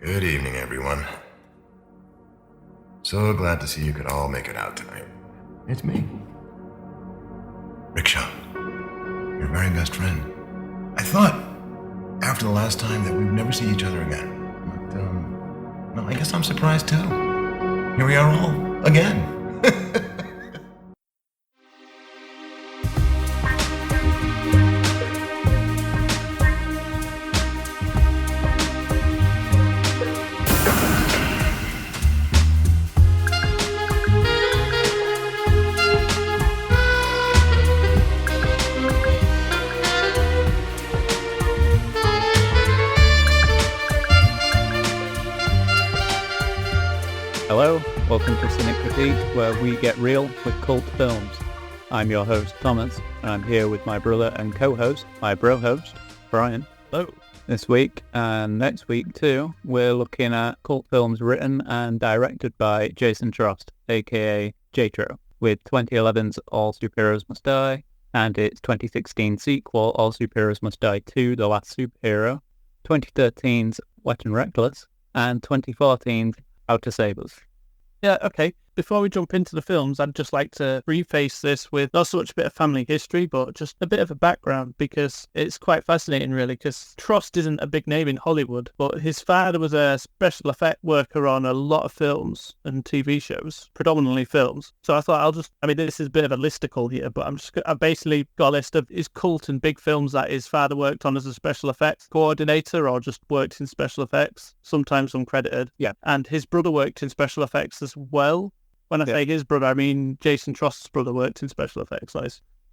Good evening, everyone. So glad to see you could all make it out tonight. It's me, Rickshaw, your very best friend. I thought, after the last time, that we'd never see each other again. But, no, I guess I'm surprised too. Here we are all again. Hello, welcome to Cynic Critique, where we get real with cult films. I'm your host, Thomas, and I'm here with my brother and co-host, my bro-host, Brian. Hello. This week, and next week too, we're looking at cult films written and directed by Jason Trost, aka AdTro, with 2011's All Superheroes Must Die, and its 2016 sequel, All Superheroes Must Die 2, The Last Superhero, 2013's Wet and Reckless, and 2014's How to Save Us. Yeah, okay. Before we jump into the films, I'd just like to preface this with not so much a bit of family history, but just a bit of a background, because it's quite fascinating, really, because Trost isn't a big name in Hollywood, but his father was a special effect worker on a lot of films and TV shows, predominantly films. So I thought this is a bit of a listicle here, but I've basically got a list of his cult and big films that his father worked on as a special effects coordinator or just worked in special effects, sometimes uncredited. Yeah. And his brother worked in special effects as well. When I say his brother, I mean Jason Trost's brother worked in special effects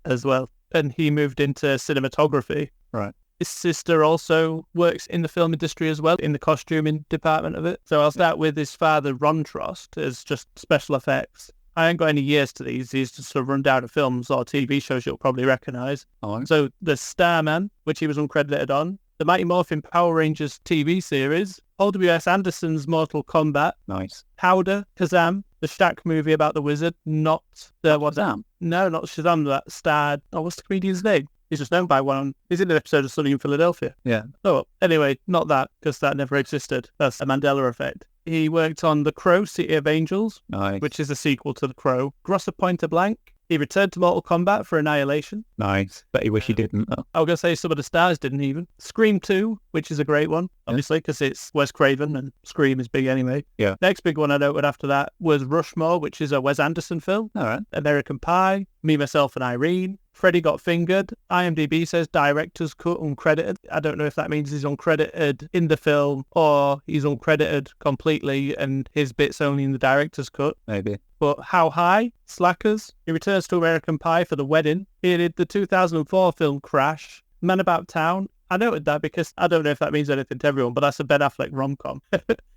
as well. And he moved into cinematography. Right. His sister also works in the film industry as well, in the costuming department of it. So I'll start with his father, Ron Trost, as just special effects. I ain't got any years to these. These just sort of rundown of films or TV shows you'll probably recognise. Oh. So The Starman, which he was uncredited on. The Mighty Morphin Power Rangers TV series. Paul W.S. Anderson's Mortal Kombat. Nice. Powder, Kazam, the Shaq movie about the wizard, not the Shazam? No, not Shazam, that starred, what's the comedian's name? He's just known by one. He's in an episode of Sunny in Philadelphia. Yeah. Oh, well, anyway, not that, because that never existed. That's a Mandela effect. He worked on The Crow, City of Angels, Nice. which is a sequel to The Crow. Grosser Pointer Blank. He returned to Mortal Kombat for Annihilation. Nice. Bet you wish you didn't, though. I was going to say some of the stars didn't even. Scream 2, which is a great one, obviously, because it's Wes Craven and Scream is big anyway. Yeah. Next big one I noted after that was Rushmore, which is a Wes Anderson film. All right. American Pie, Me, Myself and Irene. Freddy Got Fingered. IMDb says director's cut uncredited. I don't know if that means he's uncredited in the film or he's uncredited completely and his bit's only in the director's cut. Maybe. But How High? Slackers. He returns to American Pie for The Wedding. He did the 2004 film Crash. Man About Town. I noted that because I don't know if that means anything to everyone, but that's a Ben Affleck rom-com.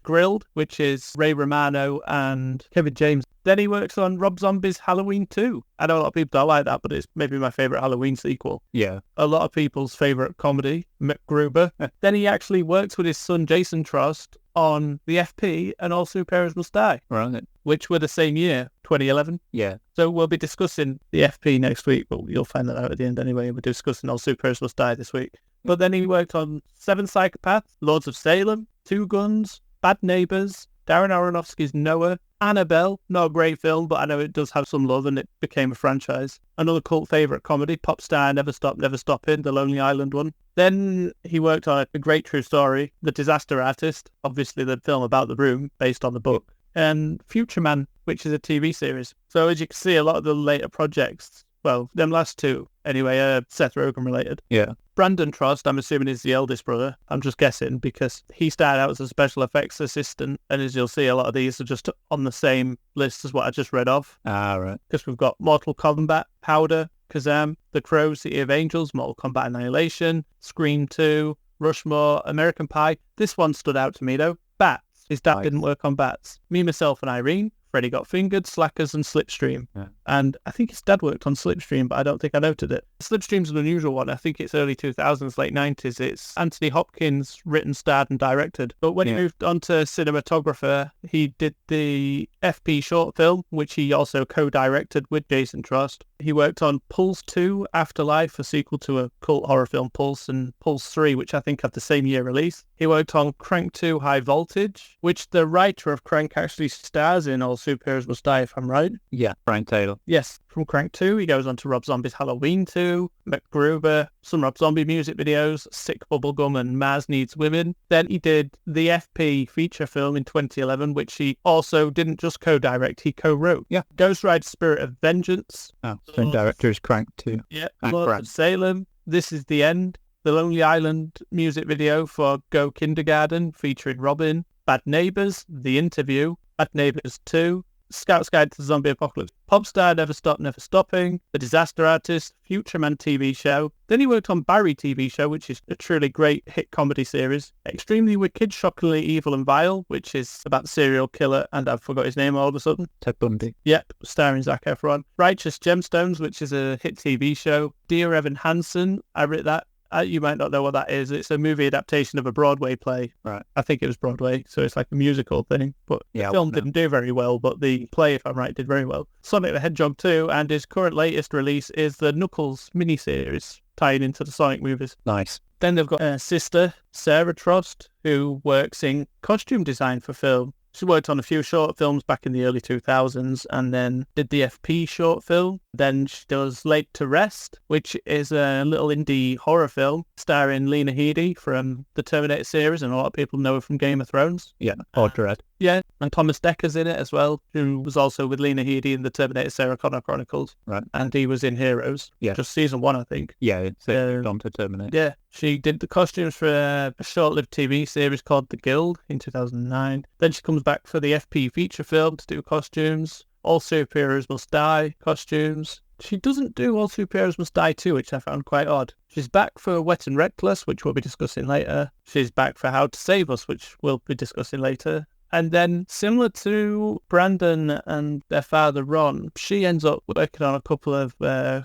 Grilled, which is Ray Romano and Kevin James. Then he works on Rob Zombie's Halloween 2. I know a lot of people don't like that, but it's maybe my favourite Halloween sequel. Yeah. A lot of people's favourite comedy, MacGruber. Then he actually works with his son Jason Trost on The FP and All Superheroes Must Die, Right. which were the same year, 2011. Yeah. So we'll be discussing The FP next week, but you'll find that out at the end anyway. We're discussing All Superheroes Must Die this week. But then he worked on Seven Psychopaths, Lords of Salem, Two Guns, Bad Neighbours, Darren Aronofsky's Noah, Annabelle, not a great film, but I know it does have some love and it became a franchise. Another cult favourite comedy, Pop Star, Never Stop, Never Stopping, the Lonely Island one. Then he worked on A Great True Story, The Disaster Artist, obviously the film about the room, based on the book, and Future Man, which is a TV series. So as you can see, a lot of the later projects, well, them last two, anyway, Seth Rogen related. Yeah. Brandon Trost, I'm assuming, is the eldest brother. I'm just guessing because he started out as a special effects assistant. And as you'll see, a lot of these are just on the same list as what I just read off. Ah, right. Because we've got Mortal Kombat, Powder, Kazam, The Crow, City of Angels, Mortal Kombat Annihilation, Scream 2, Rushmore, American Pie. This one stood out to me, though. Bats. His dad didn't work on Bats. Me, Myself and Irene. Freddy Got Fingered, Slackers and Slipstream. Yeah. And I think his dad worked on Slipstream, but I don't think I noted it. Slipstream's an unusual one. I think it's early 2000s, late 90s. It's Anthony Hopkins written, starred and directed. But when he moved on to cinematographer, he did the FP short film, which he also co-directed with Jason Trost. He worked on Pulse 2, Afterlife, a sequel to a cult horror film Pulse, and Pulse 3, which I think had the same year release. He worked on Crank 2, High Voltage, which the writer of Crank actually stars in All Superheroes Must Die, if I'm right. Yeah, Brian Taylor. Yes, from Crank 2, he goes on to Rob Zombie's Halloween 2, MacGruber, some Rob Zombie music videos, Sick Bubblegum and Mars Needs Women. Then he did the FP feature film in 2011, which he also didn't just co-direct, he co-wrote. Yeah. Ghost Rider Spirit of Vengeance. Oh, same director as Crank 2. Yeah, And Lords Crank. of Salem, This Is the End, the Lonely Island music video for Go Kindergarten featuring Robin, Bad Neighbours, The Interview, Bad Neighbours 2, Scout's Guide to the Zombie Apocalypse, Popstar, Never Stop, Never Stopping, The Disaster Artist, Future Man TV show. Then he worked on Barry TV show, which is a truly great hit comedy series. Extremely Wicked, Shockingly Evil and Vile, which is about the serial killer, and I've forgot his name all of a sudden. Ted Bundy. Yep, starring Zac Efron. Righteous Gemstones, which is a hit TV show. Dear Evan Hansen, I read that. You might not know what that is. It's a movie adaptation of a Broadway play. Right. I think it was Broadway, so it's like a musical thing. But Yeah, the film no. didn't do very well, but the play, if I'm right, did very well. Sonic the Hedgehog 2, and his current latest release is the Knuckles miniseries, tying into the Sonic movies. Nice. Then they've got a sister, Sarah Trost, who works in costume design for film. She worked on a few short films back in the early 2000s and then did the FP short film. Then she does Laid to Rest, which is a little indie horror film starring Lena Headey from the Terminator series, and a lot of people know her from Game of Thrones. Yeah, or Dread. Yeah, and Thomas Decker's in it as well, who was also with Lena Headey in the Terminator Sarah Connor Chronicles. Right. And he was in Heroes. Yeah. Just season 1, I think. Yeah, it's Uh, on to Terminator. Yeah, she did the costumes for a short-lived TV series called The Guild in 2009. Then she comes back for the FP feature film to do costumes. All Superheroes Must Die costumes. She doesn't do All Superheroes Must Die 2, which I found quite odd. She's back for Wet and Reckless, which we'll be discussing later. She's back for How to Save Us, which we'll be discussing later. And then, similar to Brandon and their father Ron, she ends up working on a couple of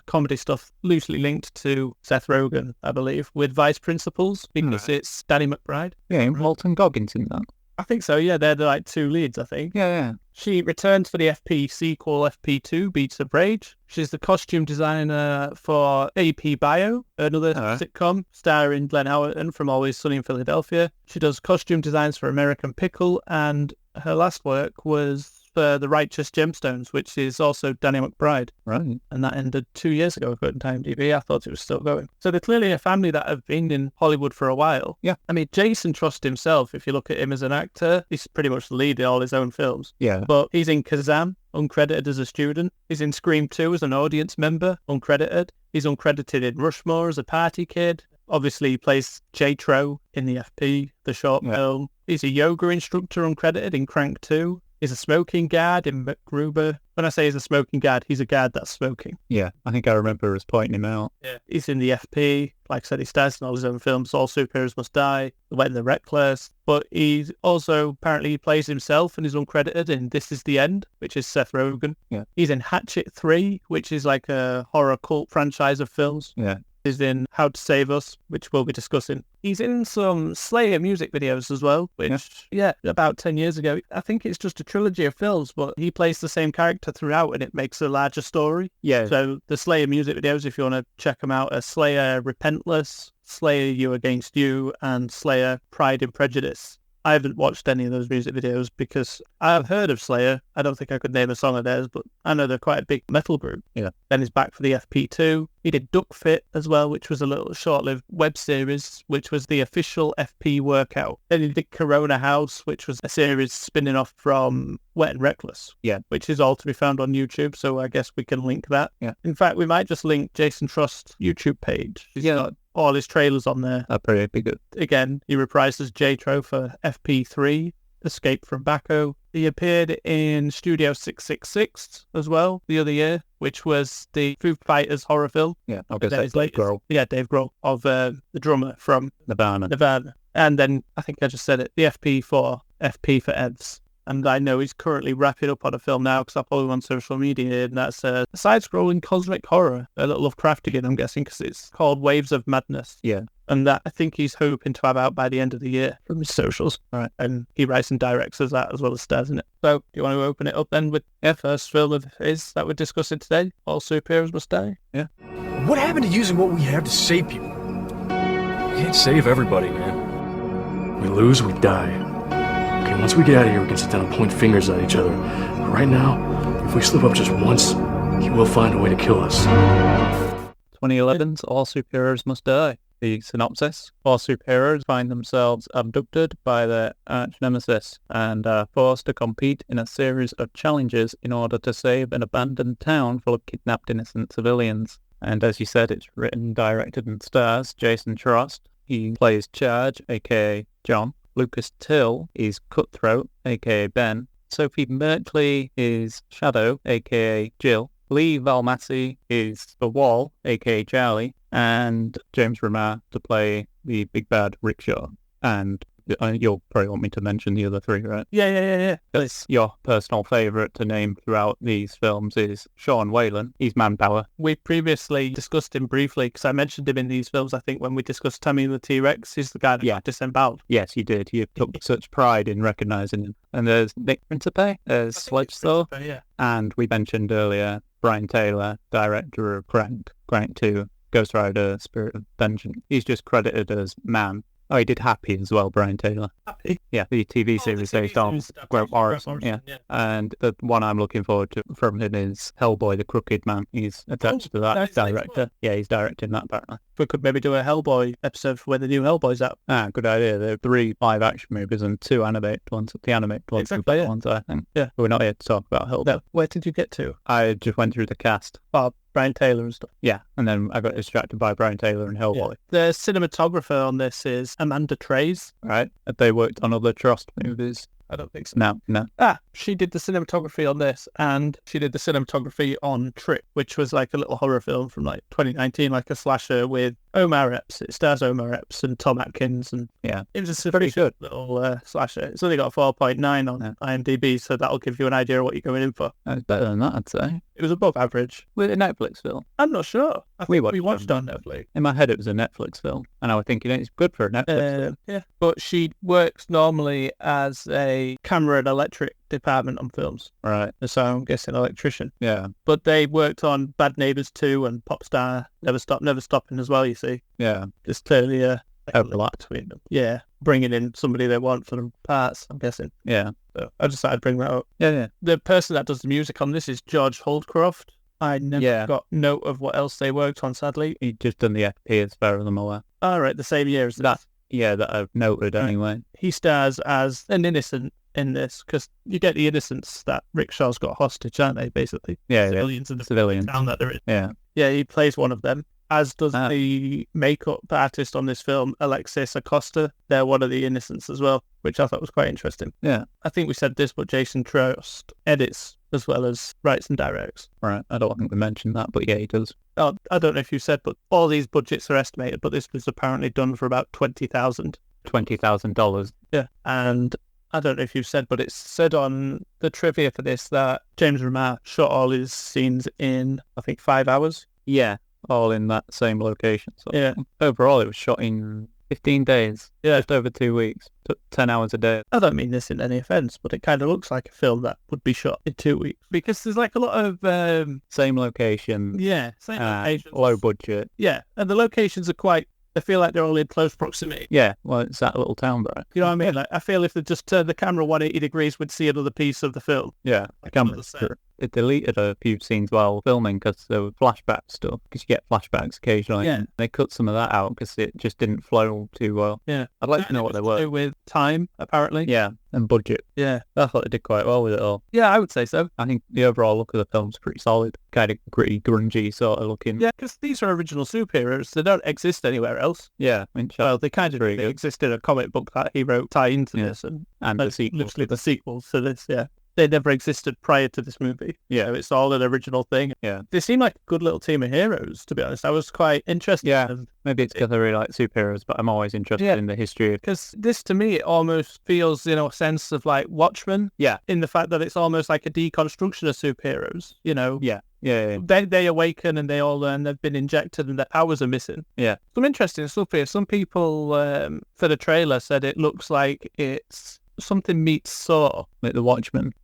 comedy stuff loosely linked to Seth Rogen, I believe, with Vice Principals, because it's Danny McBride. Yeah, and Walton Goggins in that. I think so, yeah, they're the like two leads, I think. Yeah. She returns for the FP sequel, FP2, Beats of Rage. She's the costume designer for AP Bio, another sitcom starring Glenn Howerton from Always Sunny in Philadelphia. She does costume designs for American Pickle, and her last work was for The Righteous Gemstones, which is also Danny McBride. Right. And that ended 2 years ago, according to IMDb. I thought it was still going. So they're clearly a family that have been in Hollywood for a while. Yeah. I mean, Jason Trost himself, if you look at him as an actor, he's pretty much the lead in all his own films. Yeah. But he's in Kazam, uncredited as a student. He's in Scream 2 as an audience member, uncredited. He's uncredited in Rushmore as a party kid. Obviously, he plays AdTro in the FP, the short film. He's a yoga instructor, uncredited, in Crank 2. He's a smoking guard in MacGruber. When I say he's a smoking guard, he's a guard that's smoking. Yeah, I think I remember us pointing him out. Yeah. He's in the FP. Like I said, he stars in all his own films. All Superheroes Must Die, The Wet and the Reckless. But he also apparently plays himself and is uncredited in This Is the End, which is Seth Rogen. Yeah. He's in Hatchet 3, which is like a horror cult franchise of films. Yeah. He's in How to Save Us, which we'll be discussing. He's in some Slayer music videos as well, which, about 10 years ago. I think it's just a trilogy of films, but he plays the same character throughout and it makes a larger story. Yeah. So the Slayer music videos, if you want to check them out, are Slayer Repentless, Slayer You Against You, and Slayer Pride and Prejudice. I haven't watched any of those music videos because I've heard of Slayer. I don't think I could name a song of theirs, but I know they're quite a big metal group. Yeah. Then he's back for the FP2. He did Duck Fit as well, which was a little short-lived web series, which was the official FP workout. Then he did Corona House, which was a series spinning off from Wet and Reckless. Yeah. Which is all to be found on YouTube, so I guess we can link that. Yeah. In fact, we might just link Jason Trost's YouTube page. He's got all his trailers on there. That'd probably be good. Again, he reprised as AdTro for FP3, Escape from Baco. He appeared in Studio 666 as well the other year, which was the Foo Fighters horror film. Yeah, I guess Then that's his latest- Grohl. Yeah, Dave Grohl, of the drummer from Nirvana. Nirvana. And then, I think I just said it, the FP4, FP for Evs. And I know he's currently wrapping up on a film now because I follow him on social media, and that's a side-scrolling cosmic horror, a little Lovecraftian, I'm guessing, because it's called Waves of Madness. Yeah. And that I think he's hoping to have out by the end of the year from his socials. All right. And he writes and directs as that, as well as stars in it. So, do you want to open it up then with the first film of his that we're discussing today? All Superheroes Must Die? Yeah. What happened to using what we have to save people? We can't save everybody, man. We lose, we die. Okay, once we get out of here, we can sit down and point fingers at each other. But right now, if we slip up just once, he will find a way to kill us. 2011's All Superheroes Must Die. The synopsis: all superheroes find themselves abducted by their arch-nemesis and are forced to compete in a series of challenges in order to save an abandoned town full of kidnapped innocent civilians. And as you said, it's written, directed and stars Jason Trost. He plays Charge, aka John. Lucas Till is Cutthroat, aka Ben. Sophie Merkley is Shadow, aka Jill. Lee Valmassi is The Wall, aka Charlie, and James Remar to play the big bad Rickshaw. And you'll probably want me to mention the other three, right? Yeah. That's your personal favourite to name throughout these films is Sean Whalen. He's Manpower. We previously discussed him briefly because I mentioned him in these films, I think, when we discussed Tammy and the T-Rex. He's the guy that got disemboweled. Yes, you did. You took such pride in recognising him. And there's Nick Principe as Sledge Thor. Yeah. And we mentioned earlier Brian Taylor, director of Crank 2, Ghost Rider, Spirit of Vengeance. He's just credited as Man. Oh, he did Happy as well, Brian Taylor. Happy? Yeah, the TV series based on Grant Morrison. Yeah. And the one I'm looking forward to from him is Hellboy, the Crooked Man. He's attached to that director. Yeah, he's directing that apparently. We could maybe do a Hellboy episode for when the new Hellboy's out. Ah, good idea. There are 3 live-action movies and 2 animated ones. The animated ones are the better ones, I think. Yeah. But we're not here to talk about Hellboy. No. Where did you get to? I just went through the cast. Oh, Brian Taylor and stuff. Yeah, and then I got distracted by Brian Taylor and Hellboy. Yeah. The cinematographer on this is Amanda Trays. Right? They worked on other Trost movies. I don't think so. No. She did the cinematography on this, and she did the cinematography on Trip, which was like a little horror film from like 2019, like a slasher with Omar Epps. It stars Omar Epps and Tom Atkins, and yeah, it was a pretty good little slasher. It's only got a 4.9 on IMDb, so that'll give you an idea of what you're going in for. That's better than that, I'd say. It was above average. Was it a Netflix film? I'm not sure. We watched on Netflix. In my head, it was a Netflix film, and I was thinking it's good for a Netflix film. Yeah, but she works normally as a camera and electric department on films. Right. So I'm guessing electrician. Yeah. But they worked on Bad Neighbours 2 and Popstar, Never Stopping as well, you see. Yeah. There's clearly a overlap between them. Yeah. Bringing in somebody they want for the parts, I'm guessing. Yeah. So I decided to bring that up. Yeah. The person that does the music on this is George Holdcroft. I never got note of what else they worked on, sadly. He'd just done the FP as far as I'm aware. All right, the same year as that. Yeah, that I've noted anyway. He stars as an innocent in this, because you get the innocents that Rickshaw's got hostage, aren't they, basically? Yeah, civilians in the civilians. town that they're in. Yeah. Yeah, he plays one of them, as does the makeup artist on this film, Alexis Acosta. They're one of the innocents as well, which I thought was quite interesting. Yeah. I think we said this, but Jason Trost edits as well as writes and directs. Right. I don't think we mentioned that, but yeah, he does. Oh, I don't know if you said, but all these budgets are estimated, but this was apparently done for about $20,000. $20,000. Yeah. And I don't know if you said, but it's said on the trivia for this that James Remar shot all his scenes in, I think, 5 hours. Yeah, all in that same location. So yeah. Overall, it was shot in 15 days. Yeah. Just over 2 weeks. Took 10 hours a day. I don't mean this in any offence, but it kind of looks like a film that would be shot in 2 weeks. Because there's like a lot of... same location. Yeah, same locations. Low budget. Yeah, and the locations are quite... I feel like they're all in close proximity. Yeah, well, it's that little town, bro. You know what I mean? Like, I feel if they just turned the camera 180 degrees, we'd see another piece of the film. Yeah, the camera. It deleted a few scenes while filming because there were flashback stuff. Because you get flashbacks occasionally. Yeah. They cut some of that out because it just didn't flow too well. Yeah. I'd like to know what they were. With time, apparently. Yeah, and budget. Yeah. I thought they did quite well with it all. Yeah, I would say so. I think the overall look of the film's pretty solid. Kind of gritty, grungy sort of looking. Yeah, because these are original superheroes. They don't exist anywhere else. Yeah. I mean, well, they kind of exist in a comic book that he wrote tie into this. And the sequel. Literally the sequel to this, yeah. they never existed prior to this movie. Yeah. So it's all an original thing. Yeah. They seem like a good little team of heroes, to be honest. I was quite interested. Yeah. Maybe it's because I really like superheroes, but I'm always interested in the history of... Because this, to me, it almost feels, a sense of like Watchmen. Yeah. In the fact that it's almost like a deconstruction of superheroes, Yeah. Yeah. They awaken and they all learn they've been injected and their powers are missing. Yeah. Some interesting stuff here. Some people for the trailer said it looks like it's something meets Saw. Like the Watchmen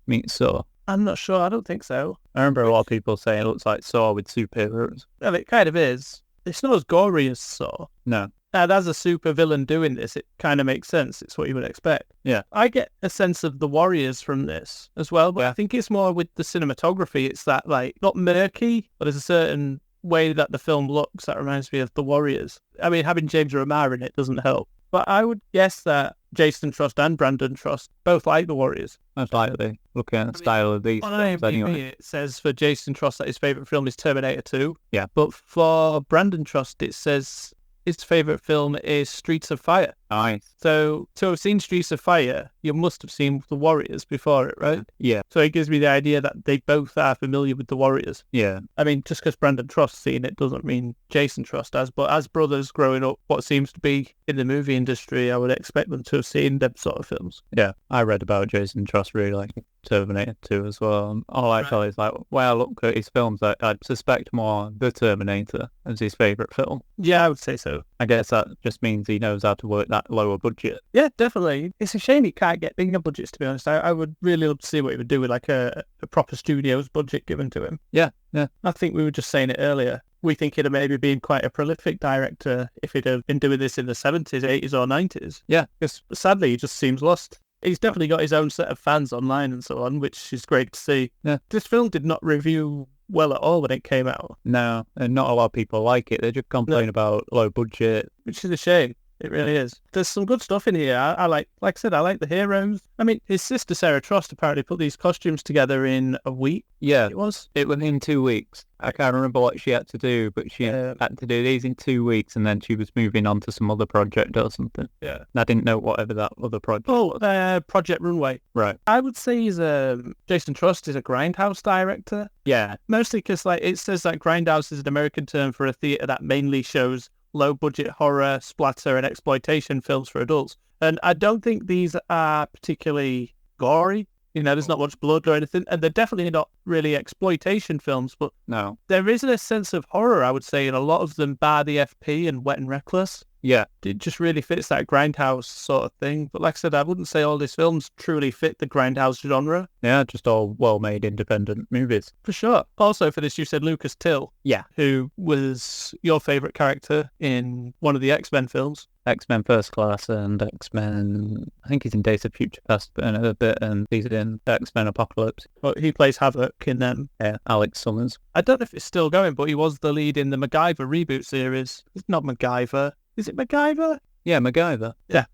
meets Saw. I'm not sure. I don't think so. I remember a lot of people saying it looks like Saw with superheroes. Well, it kind of is. It's not as gory as Saw. No. As a super villain doing this, it kind of makes sense. It's what you would expect. Yeah. I get a sense of the Warriors from this as well, but I think it's more with the cinematography. It's that, like, not murky, but there's a certain way that the film looks that reminds me of the Warriors. I mean, having James Remar in it doesn't help. But I would guess that Jason Trost and Brandon Trost both like the Warriors. Most likely, looking at the style of these On films IMDb, anyway. it says for Jason Trost that his favourite film is Terminator 2. Yeah. But for Brandon Trost, it says his favourite film is Streets of Fire. Nice. So to have seen Streets of Fire, you must have seen the Warriors before it, right? Yeah. So it gives me the idea that they both are familiar with the Warriors. Yeah. I mean, just because Brandon Trost's seen it doesn't mean Jason Trost has, but as brothers growing up, what seems to be in the movie industry, I would expect them to have seen them sort of films. Yeah. I read about Jason Trost really liking Terminator 2 as well. All I tell is like, well, look at his films, I'd suspect more The Terminator as his favourite film. Yeah, I would say so. I guess that just means he knows how to work that lower budget. Yeah, definitely. It's a shame he can't get bigger budgets, to be honest. I would really love to see what he would do with like a proper studio's budget given to him. Yeah, yeah. I think we were just saying it earlier. We think he'd have maybe been quite a prolific director if he'd have been doing this in the 70s, 80s or 90s. Yeah. Because sadly, he just seems lost. He's definitely got his own set of fans online and so on, which is great to see. Yeah. This film did not review well at all when it came out. No, and not a lot of people like it. They just complain about low budget. Which is a shame. It really is. There's some good stuff in here. I like I said, I like the heroes. I mean, his sister Sarah Trost apparently put these costumes together in a week. Yeah, It was. it was in 2 weeks. I can't remember what she had to do, but she had to do these in 2 weeks, and then she was moving on to some other project or something. Yeah. And I didn't know whatever that other project. Oh, Project Runway. Right. I would say Jason Trost is a grindhouse director. Yeah. Mostly because it says that grindhouse is an American term for a theatre that mainly shows low-budget horror, splatter, and exploitation films for adults. And I don't think these are particularly gory. There's not much blood or anything. And they're definitely not really exploitation films, but No. there is a sense of horror, I would say, in a lot of them, bar the FP and Wet and Reckless. Yeah. It just really fits that grindhouse sort of thing. But like I said, I wouldn't say all these films truly fit the grindhouse genre. Yeah, just all well-made independent movies. For sure. Also for this, you said Lucas Till. Yeah. Who was your favourite character in one of the X-Men films. X-Men First Class and X-Men... I think he's in Days of Future Past a bit, and he's in X-Men Apocalypse. But he plays Havoc in them. Yeah, Alex Summers. I don't know if it's still going, but he was the lead in the MacGyver reboot series. It's not MacGyver. Is it MacGyver? Yeah, MacGyver. Yeah.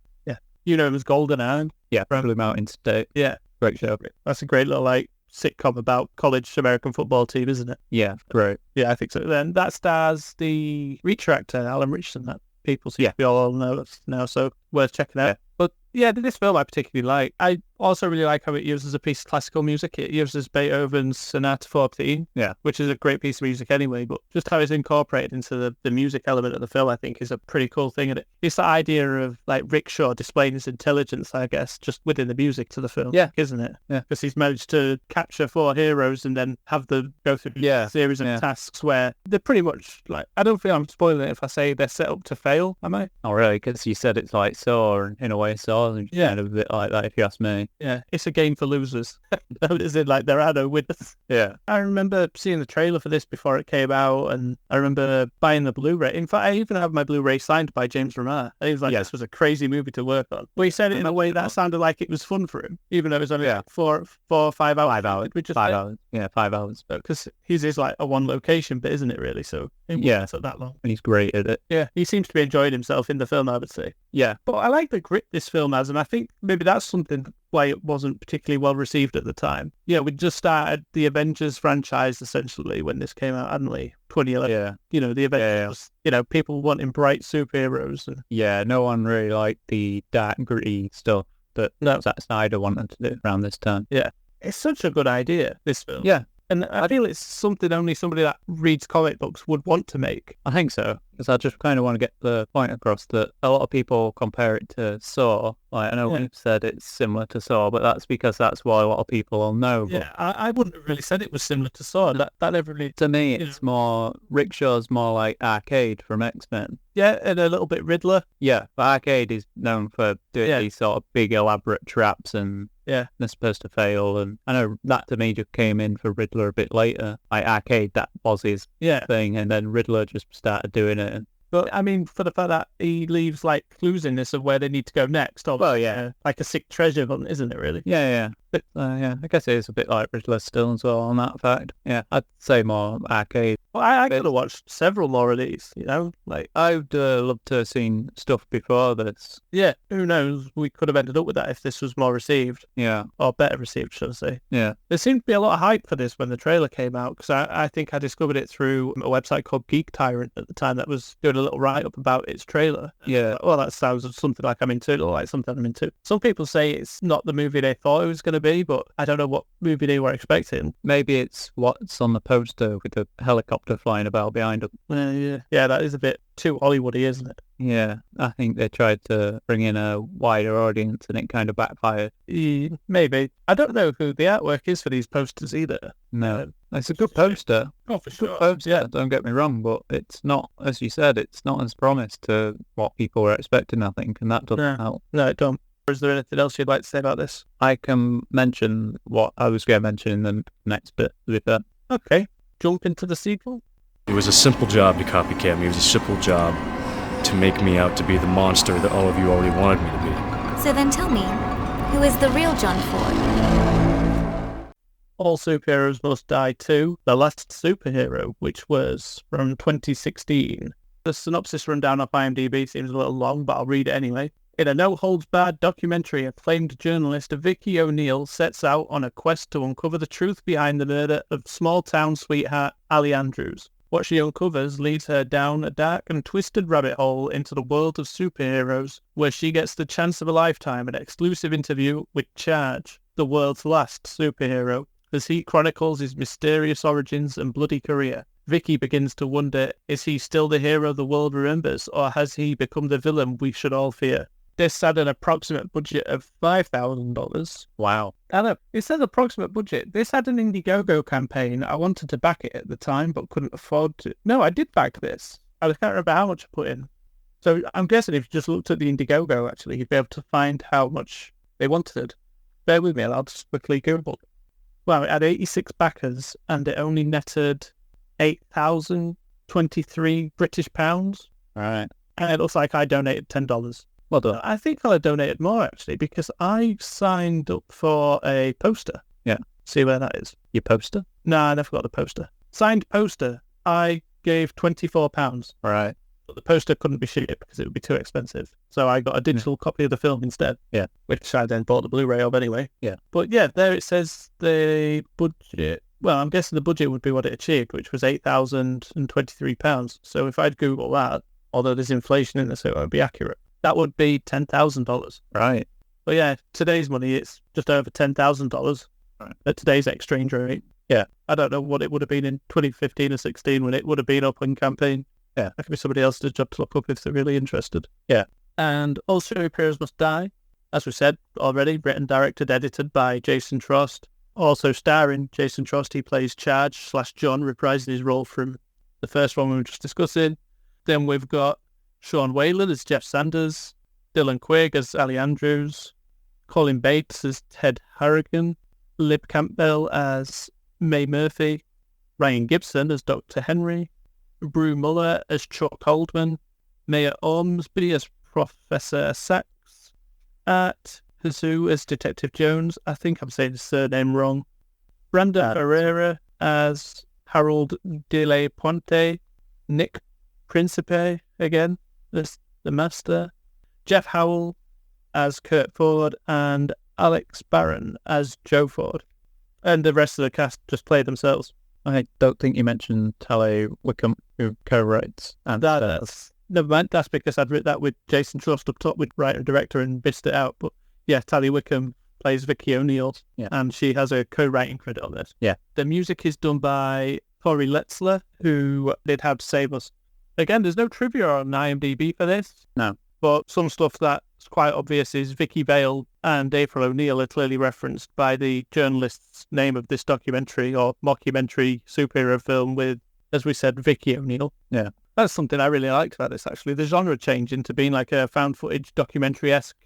You know him as GoldenEye. Yeah, Blue Mountain State. Yeah. Great show. That's a great little sitcom about college American football team, isn't it? Yeah, great. Yeah, I think so. Then that stars the Reacher actor, Alan Richardson, that people seem to be all know now, so worth checking out. Yeah. But yeah, this film I particularly like. I also really like how it uses a piece of classical music. It uses Beethoven's Sonata 14, which is a great piece of music anyway, but just how it's incorporated into the music element of the film, I think, is a pretty cool thing. And it's the idea of like Rickshaw displaying his intelligence, I guess, just within the music to the film, isn't it? Yeah. Because he's managed to capture 4 heroes and then have them go through a series of tasks where they're pretty much like, I don't feel I'm spoiling it if I say they're set up to fail, am I? Oh, really? Because you said it's like Saw, in a way, Saw, and kind of a bit like that, if you ask me. Yeah, it's a game for losers. As in, like, there are no winners. Yeah. I remember seeing the trailer for this before it came out, and I remember buying the Blu-ray. In fact, I even have my Blu-ray signed by James Remar. And he was like, this was a crazy movie to work on. But he said it in a way that sounded like it was fun for him, even though it was only like 4 or 5 hours. 5 hours. 5 hours. Yeah, 5 hours. Because his is like a one location bit, isn't it, really? So it wouldn't take that long. And he's great at it. Yeah, he seems to be enjoying himself in the film, I would say. Yeah. But I like the grit this film has, and I think maybe that's something why it wasn't particularly well received at the time. Yeah, we just started the Avengers franchise, essentially, when this came out, hadn't we? 2011. Yeah. The Avengers, people wanting bright superheroes. Yeah, no one really liked the dark, gritty stuff. that No. Zack Snyder wanted to do around this time. It's such a good idea, this film. Yeah, And I feel it's something only somebody that reads comic books would want to make. I think so, because I just kind of want to get the point across that a lot of people compare it to Saw. Like, I know we've said it's similar to Saw, but that's because that's what a lot of people will know. But Yeah, I wouldn't have really said it was similar to Saw. That never really... to me, you it's more, Rickshaw's more like Arcade from X-Men. Yeah, and a little bit Riddler. Yeah, but Arcade is known for doing these sort of big elaborate traps and they're supposed to fail. And I know that to me just came in for Riddler a bit later. Like Arcade, that was his thing, and then Riddler just started doing it. But I mean, for the fact that he leaves like clues in this of where they need to go next. Like a sick treasure hunt, isn't it? Really? Yeah. But, I guess it is a bit like Riddler still as well on that fact. Yeah, I'd say more Arcade. Well, I could have watched several more of these. You know, like I'd love to have seen stuff before this. Yeah, who knows? We could have ended up with that if this was more received. Yeah, or better received, should I say? Yeah, there seemed to be a lot of hype for this when the trailer came out because I think I discovered it through a website called Geek Tyrant at the time that was doing a little write up about its trailer. Yeah, like, well, that sounds something like I'm into, or like something I'm into. Some people say it's not the movie they thought it was going to be, but I don't know what movie they were expecting. Maybe it's what's on the poster with the helicopter flying about behind them. Yeah, that is a bit too Hollywoody, isn't it? Yeah, I think they tried to bring in a wider audience and it kind of backfired. Maybe. I don't know who the artwork is for these posters either. No, it's a good poster. Oh, for sure. Good poster, yeah, don't get me wrong, but it's not, as you said, it's not as promised to what people were expecting, I think, and that doesn't help. No, it don't. Is there anything else you'd like to say about this? I can mention what I was going to mention in the next bit with that. Okay, jump into the sequel. It was a simple job to copycat me. It was a simple job to make me out to be the monster that all of you already wanted me to be. So then tell me, who is the real John Ford? All Superheroes Must Die 2, The Last Superhero, which was from 2016. The synopsis rundown off IMDb seems a little long, but I'll read it anyway. In a no-holds-barred documentary, acclaimed journalist Vicky O'Neill sets out on a quest to uncover the truth behind the murder of small-town sweetheart Ali Andrews. What she uncovers leads her down a dark and twisted rabbit hole into the world of superheroes, where she gets the chance of a lifetime an exclusive interview with Charge, the world's last superhero, as he chronicles his mysterious origins and bloody career. Vicky begins to wonder, is he still the hero the world remembers, or has he become the villain we should all fear? This had an approximate budget of $5,000. Wow. I know. It says approximate budget. This had an Indiegogo campaign. I wanted to back it at the time, but couldn't afford to. No, I did back this. I can't remember how much I put in. So I'm guessing if you just looked at the Indiegogo, actually, you'd be able to find how much they wanted. Bear with me, and I'll just quickly Google. Well, it had 86 backers, and it only netted 8,023 British pounds. All right. And it looks like I donated $10. Well done. I think I'll have donated more, actually, because I signed up for a poster. Yeah. See where that is? Your poster? No, I never got the poster. Signed poster, I gave £24. All right. But the poster couldn't be shipped because it would be too expensive. So I got a digital copy of the film instead. Yeah. Which I then bought the Blu-ray of anyway. Yeah. But yeah, there it says the budget. Well, I'm guessing the budget would be what it achieved, which was £8,023. So if I'd Google that, although there's inflation in this, so it won't be accurate, that would be $10,000. Right. But yeah, today's money, it's just over $10,000 at today's exchange rate. Yeah. I don't know what it would have been in 2015 or 16 when it would have been up in campaign. Yeah. That could be somebody else's job to look up if they're really interested. Yeah. And All Superheroes Must Die, as we said already, written, directed, edited by Jason Trost. Also starring Jason Trost, he plays Charge/John, reprising his role from the first one we were just discussing. Then we've got Sean Whalen as Jeff Sanders, Dylan Quigg as Ali Andrews, Colin Bates as Ted Harrigan, Lib Campbell as Mae Murphy, Ryan Gibson as Dr. Henry, Brew Muller as Chuck Oldman, Maya Ormsby as Professor Sachs, Art Hazu as Detective Jones, I think I'm saying his surname wrong, Brandon Ferreira as Harold de la Puente, Nick Principe again as the Master, Jeff Howell as Kurt Ford, and Alex Barron as Joe Ford. And the rest of the cast just play themselves. I don't think you mentioned Tally Wickham, who co-writes. And Never mind, that's because I'd written that with Jason Trost up top with writer and director and missed it out. But Yeah, Tally Wickham plays Vicky O'Neill, and she has a co-writing credit on this. Yeah. The music is done by Corey Letzler, who did How to Save Us. Again, there's no trivia on IMDb for this. No. But some stuff that's quite obvious is Vicky Vale and April O'Neil are clearly referenced by the journalist's name of this documentary or mockumentary superhero film with, as we said, Vicky O'Neill. Yeah. That's something I really liked about this, actually. The genre change into being like a found footage documentary-esque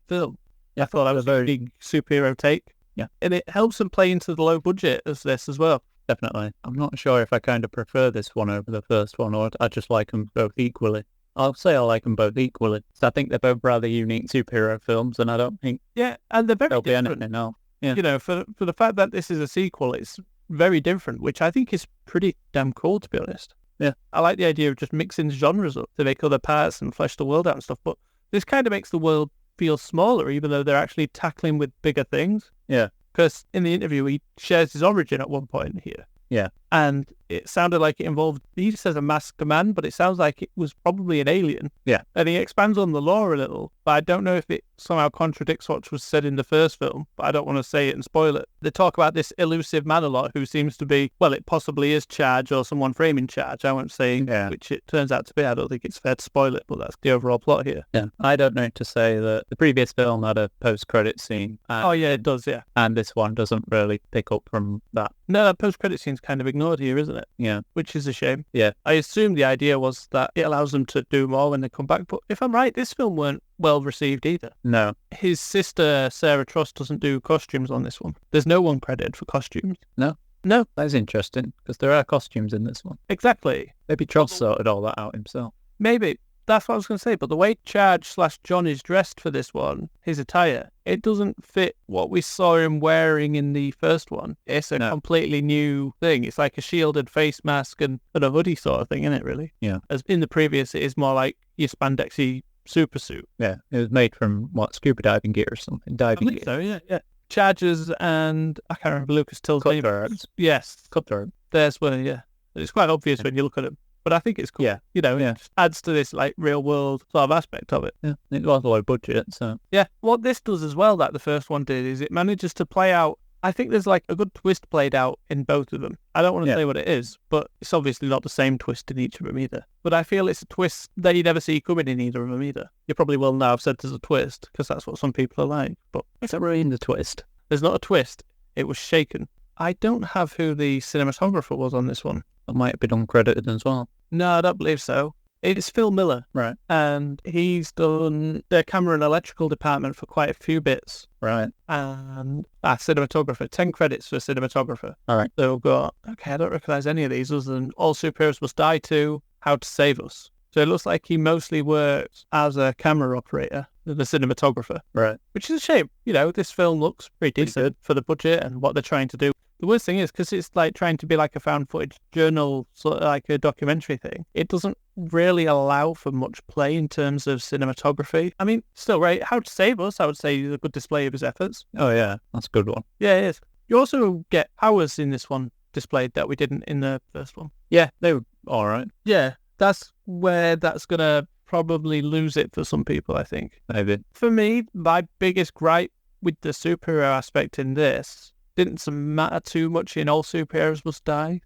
film. I thought that was a very big superhero take. Yeah. And it helps them play into the low budget as this as well. Definitely. I'm not sure if I kind of prefer this one over the first one, or I just like them both equally. I'll say I like them both equally. So I think they're both rather unique superhero films, and I don't think and they're very there'll be different. anything else. Yeah. You know, for the fact that this is a sequel, it's very different, which I think is pretty damn cool, to be honest. Yeah. I like the idea of just mixing genres up to make other parts and flesh the world out and stuff, but this kind of makes the world feel smaller, even though they're actually tackling with bigger things. Yeah. Because in the interview, he shares his origin at one point here. Yeah. And it sounded like it involved, he says a masked man, but it sounds like it was probably an alien. Yeah. And he expands on the lore a little, but I don't know if it somehow contradicts what was said in the first film, but I don't want to say it and spoil it. They talk about this elusive man a lot who seems to be, well, it possibly is Charge or someone framing Charge. I won't say which it turns out to be. I don't think it's fair to spoil it, but that's the overall plot here. Yeah. I don't know to say that the previous film had a post-credit scene. Oh, yeah, it does, yeah. And this one doesn't really pick up from that. No, that post-credit scene's kind of ignored here, isn't it? Yeah. Which is a shame. Yeah. I assume the idea was that it allows them to do more when they come back, but if I'm right, this film weren't well received either. No. His sister, Sarah Trost, doesn't do costumes on this one. There's no one credited for costumes. No? No. That's interesting, because there are costumes in this one. Exactly. Maybe Trost sorted all that out himself. Maybe. That's what I was going to say, but the way Charge/John is dressed for this one, his attire, it doesn't fit what we saw him wearing in the first one. It's a completely new thing. It's like a shielded face mask and a hoodie sort of thing, isn't it, really? Yeah. As in the previous, it is more like your spandexy super suit. Yeah, it was made from, scuba diving gear or something. Diving gear. So, yeah. Chargers and, I can't remember Lucas Till's name. Cutthroats. Yes. Cutthroat. There's where, yeah. It's quite obvious when you look at him. But I think it's cool. Yeah. You know, it just adds to this like real world sort of aspect of it. Yeah. It was low budget, so. Yeah. What this does as well, that the first one did, is it manages to play out. I think there's like a good twist played out in both of them. I don't want to say what it is, but it's obviously not the same twist in each of them either. But I feel it's a twist that you never see coming in either of them either. You probably will now have said there's a twist, because that's what some people are like. But it's a ruin the twist. There's not a twist. It was shaken. I don't have who the cinematographer was on this one. It might have been uncredited as well. No, I don't believe so. It's Phil Miller. Right. And he's done the camera and electrical department for quite a few bits. Right. And cinematographer. 10 credits for cinematographer. All right. So we've got, okay, I don't recognise any of these other than All Superheroes Must Die 2, How to Save Us. So it looks like he mostly works as a camera operator, the cinematographer. Right. Which is a shame. You know, this film looks pretty decent for the budget and what they're trying to do. The worst thing is, because it's like trying to be like a found footage journal, sort of like a documentary thing, it doesn't really allow for much play in terms of cinematography. I mean, still, right, How to Save Us, I would say, is a good display of his efforts. Oh, yeah, that's a good one. Yeah, it is. You also get powers in this one displayed that we didn't in the first one. Yeah, they were all right. Yeah, that's where that's going to probably lose it for some people, I think. Maybe. For me, my biggest gripe with the superhero aspect in this didn't matter too much in All Superheroes Must Die,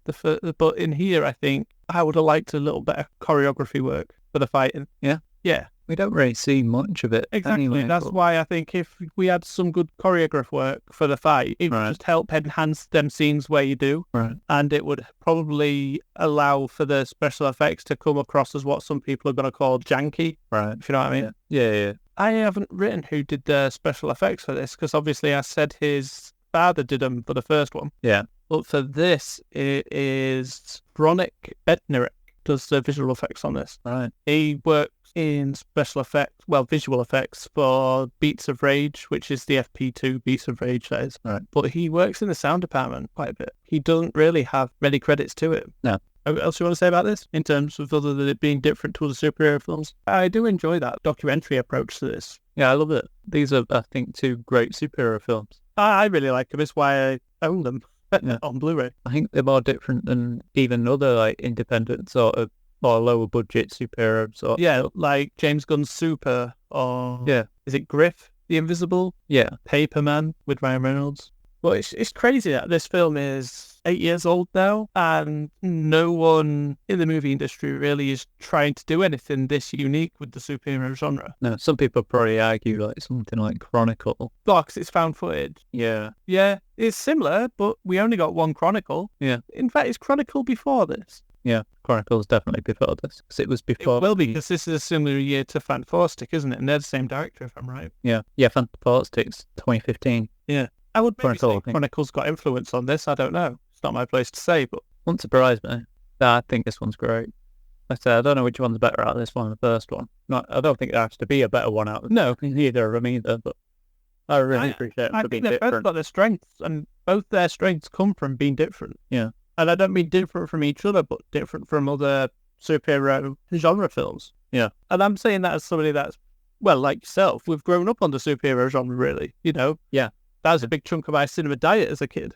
but in here, I think I would have liked a little better choreography work for the fighting. Yeah? Yeah. We don't really see much of it. Exactly. Anyway, That's why I think if we had some good choreograph work for the fight, it would just help enhance them scenes where you do. Right. And it would probably allow for the special effects to come across as what some people are going to call janky. Right. If you know what I mean. Yeah. I haven't written who did the special effects for this, because obviously I said his father did them for the first one. Yeah. But for this, it is Bronick Bednarek does the visual effects on this. Right. He works in visual effects for Beats of Rage, which is the FP2 Beats of Rage, that is. Right. But he works in the sound department quite a bit. He doesn't really have many credits to it. No. What else do you want to say about this, in terms of other than it being different to other superhero films? I do enjoy that documentary approach to this. Yeah, I love it. These are, I think, two great superhero films. I really like them. It's why I own them on Blu-ray. I think they're more different than even other like independent sort of or lower budget superhero sort. Yeah, like James Gunn's Super or is it Griff? The Invisible, Yeah. Paperman with Ryan Reynolds. Well, it's crazy that this film is 8 years old now, and no one in the movie industry really is trying to do anything this unique with the superhero genre. No, some people probably argue like something like Chronicle. Because it's found footage. Yeah. Yeah, it's similar, but we only got one Chronicle. Yeah. In fact, it's Chronicle before this. Yeah, Chronicle's definitely before this. Because it was It before... will be, because this is a similar year to Fantastic, isn't it? And they're the same director, if I'm right. Yeah. Yeah, Fantastic's 2015. Yeah. I would maybe Chronicle, I say think. Chronicle's got influence on this. I don't know. It's not my place to say, but Won't surprise me. Nah, I think this one's great. Like I said, I don't know which one's better out of this one or the first one. I don't think there has to be a better one out of either of them either, but I really appreciate it I for being think they've both different. got their strengths, and both their strengths come from being different. Yeah. And I don't mean different from each other, but different from other superhero genre films. Yeah. And I'm saying that as somebody that's, well, like yourself, we've grown up on the superhero genre, really. You know? Yeah. That was a big chunk of my cinema diet as a kid.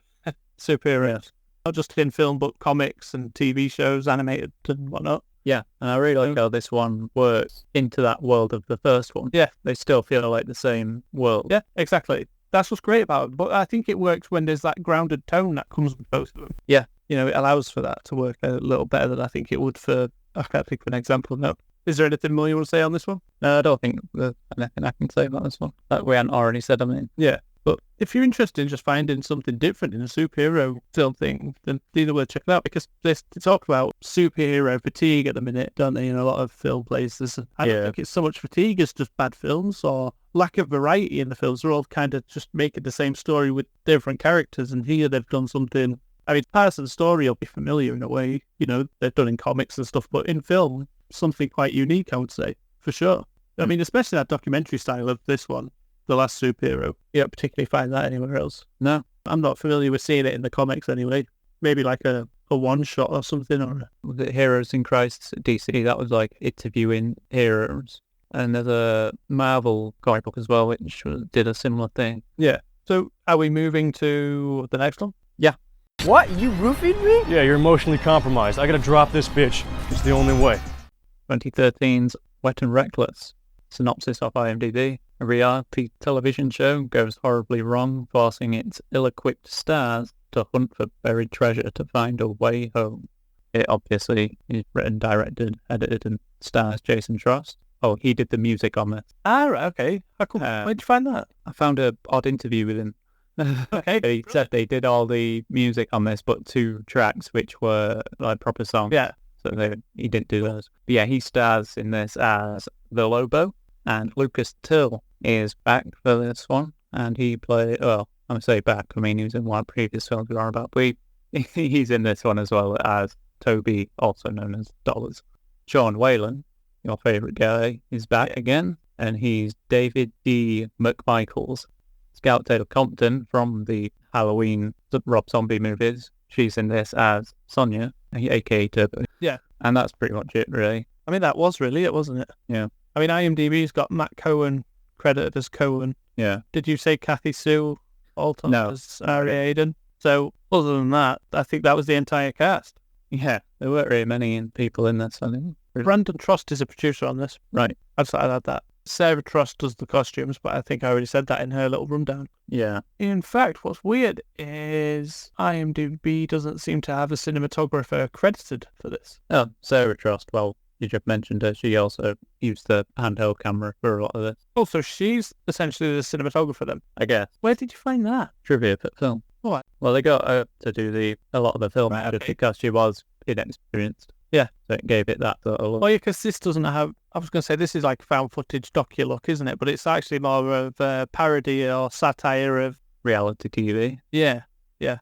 Superheroes. Not just in film, but comics and TV shows, animated and whatnot. Yeah, and I really like how this one works into that world of the first one. Yeah. They still feel like the same world. Yeah, exactly. That's what's great about it. But I think it works when there's that grounded tone that comes with both of them. Yeah. You know, it allows for that to work a little better than I think it would for, I can't think of an example now. Is there anything more you want to say on this one? No, I don't think there's anything I can say about this one that we hadn't already said. I mean, Yeah. But if you're interested in just finding something different in a superhero film thing, then either way, check it out, because they talk about superhero fatigue at the minute, don't they, in a lot of film places. I don't think it's so much fatigue as just bad films or lack of variety in the films. They're all kind of just making the same story with different characters, and here they've done something. I mean, parts of the story will be familiar in a way, you know, they've done in comics and stuff, but in film, something quite unique, I would say, for sure. I mean, especially that documentary style of this one. The Last Superhero. You don't particularly find that anywhere else. no. I'm not familiar with seeing it in the comics anyway. Maybe like a one-shot or something. Or Was it Heroes in Crisis at DC? That was like interviewing heroes. And there's a Marvel comic book as well, which did a similar thing. Yeah. So are we moving to the next one? Yeah. What? You roofied me? Yeah, you're emotionally compromised. I gotta drop this bitch. It's the only way. 2013's Wet and Reckless. Synopsis off IMDb. A reality television show goes horribly wrong, forcing its ill-equipped stars to hunt for buried treasure to find a way home. It obviously is written, directed, edited, and stars Jason Trost. Oh, he did the music on this. Ah, right, okay. How come? Where'd you find that? I found an odd interview with him. Okay. He said they did all the music on this, but 2 tracks which were like proper songs. Yeah. So he didn't do those. But yeah, he stars in this as the Lobo, and Lucas Till is back for this one, and he played, well, I'm going to say back, I mean, he was in one of the previous films we were on about, but he's in this one as well as Toby, also known as Dollars. Sean Whalen, your favourite guy, is back again, and he's David D. McMichaels. Scout Taylor Compton from the Halloween Rob Zombie movies. She's in this as Sonia, aka Turbo. Yeah. And that's pretty much it, really. I mean, that was really it, wasn't it? Yeah. I mean, IMDb's got Matt Cohen credited as Cohen. Yeah. Did you say Kathy Sue Alton No. as Ari Aiden? So, other than that, I think that was the entire cast. Yeah, there weren't really many people in this, I think. Brandon Trost is a producer on this. Right. I just thought I'd add that. Sarah Trost does the costumes, but I think I already said that in her little rundown. Yeah. In fact, what's weird is IMDb doesn't seem to have a cinematographer credited for this. Oh, Sarah Trost, well, you just mentioned her. She also used the handheld camera for a lot of this, Also, she's essentially the cinematographer then. I guess. Where did you find that? Trivia for film. What? Well, they got her to do a lot of the film Right, just okay. because she was inexperienced. Yeah. So it gave it that sort of look. Well, yeah, because this doesn't have... I was going to say this is like found footage docu-look, isn't it? But it's actually more of a parody or satire of... Reality TV. Yeah. Yeah.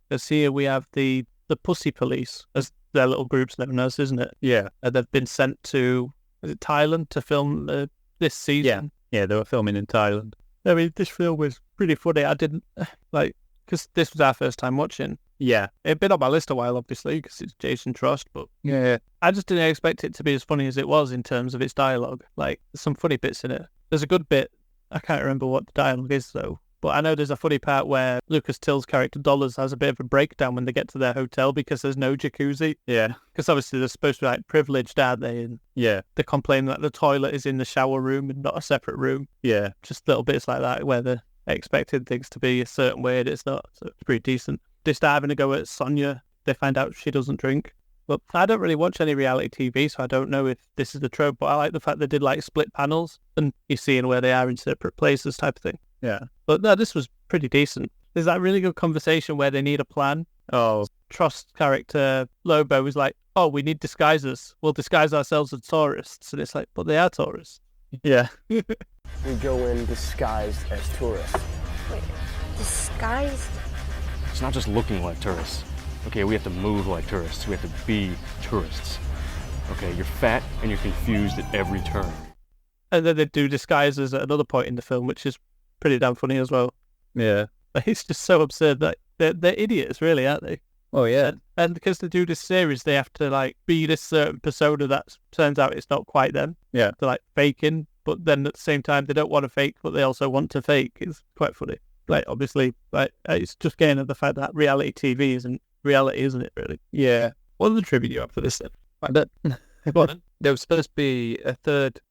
Because here we have the Pussy Police, as their little group's known as, isn't it? Yeah. They've been sent to, is it Thailand, to film this season. Yeah, they were filming in Thailand. I mean, this film was pretty funny. I didn't, like, because this was our first time watching. Yeah. It'd been on my list a while, obviously, because it's Jason Trost, but Yeah. I just didn't expect it to be as funny as it was in terms of its dialogue. Like, there's some funny bits in it. There's a good bit, I can't remember what the dialogue is, though, But I know there's a funny part where Lucas Till's character Dollars has a bit of a breakdown when they get to their hotel because there's no jacuzzi. Yeah. Because obviously they're supposed to be like privileged, aren't they? And Yeah. they complain that the toilet is in the shower room and not a separate room. Yeah. Just little bits like that where they're expecting things to be a certain way and it's not. So it's pretty decent. They start having a go at Sonia. They find out she doesn't drink. But I don't really watch any reality TV, so I don't know if this is the trope. But I like the fact they did like split panels and you're seeing where they are in separate places type of thing. Yeah. But no, this was pretty decent. There's that really good conversation where they need a plan. Oh, Trost character Lobo is like, oh, we need disguises. We'll disguise ourselves as tourists. And it's like, but they are tourists. yeah. We go in disguised as tourists. Wait, disguised? It's not just looking like tourists. Okay, we have to move like tourists. We have to be tourists. Okay, you're fat and you're confused at every turn. And then they do disguises at another point in the film, which is pretty damn funny as well. Yeah. It's just so absurd that they're idiots, really, aren't they? Oh, yeah. And because they do this series, they have to like be this certain persona that turns out it's not quite them. Yeah. They're like faking, but then at the same time they don't want to fake, but they also want to fake. It's quite funny. Like obviously, like it's just getting at the fact that reality TV isn't reality, isn't it? Really? Yeah. What other tribute you have for this then? But Go on then. there was supposed to be